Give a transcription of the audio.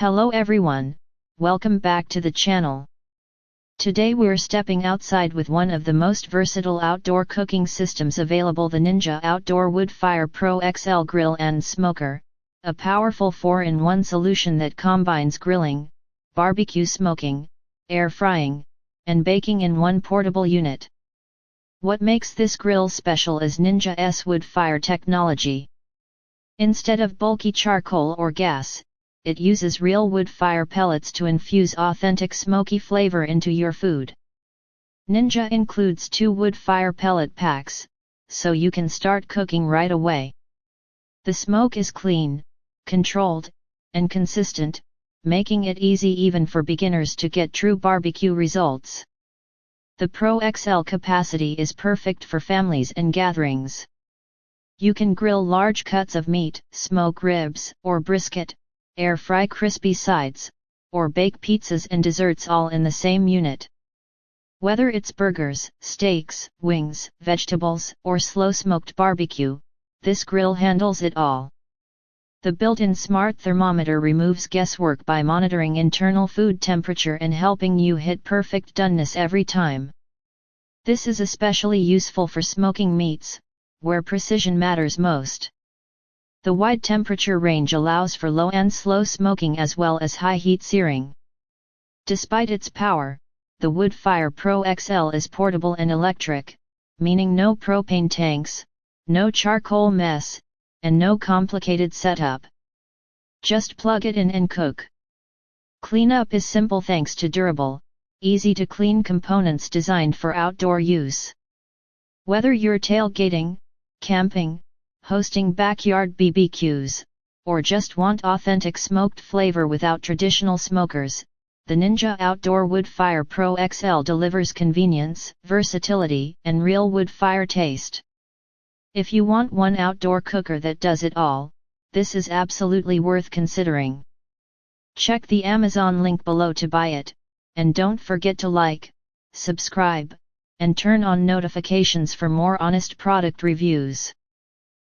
Hello everyone, welcome back to the channel. Today we're stepping outside with one of the most versatile outdoor cooking systems available, the Ninja Outdoor Woodfire Pro XL Grill and Smoker, a powerful 4-in-1 solution that combines grilling, barbecue smoking, air frying, and baking in one portable unit. What makes this grill special is Ninja's Woodfire technology. Instead of bulky charcoal or gas, it uses real wood fire pellets to infuse authentic smoky flavor into your food. Ninja includes 2 wood fire pellet packs, so you can start cooking right away. The smoke is clean, controlled, and consistent, making it easy even for beginners to get true barbecue results. The Pro XL capacity is perfect for families and gatherings. You can grill large cuts of meat, smoke ribs or brisket, air fry crispy sides, or bake pizzas and desserts all in the same unit. Whether it's burgers, steaks, wings, vegetables, or slow-smoked barbecue, this grill handles it all. The built-in smart thermometer removes guesswork by monitoring internal food temperature and helping you hit perfect doneness every time. This is especially useful for smoking meats, where precision matters most. The wide temperature range allows for low and slow smoking as well as high heat searing. Despite its power, the Woodfire Pro XL is portable and electric, meaning no propane tanks, no charcoal mess, and no complicated setup. Just plug it in and cook. Cleanup is simple thanks to durable, easy to clean components designed for outdoor use. Whether you're tailgating, camping, hosting backyard BBQs, or just want authentic smoked flavor without traditional smokers, the Ninja Outdoor Woodfire Pro XL delivers convenience, versatility, and real wood fire taste. If you want one outdoor cooker that does it all, this is absolutely worth considering. Check the Amazon link below to buy it, and don't forget to like, subscribe, and turn on notifications for more honest product reviews.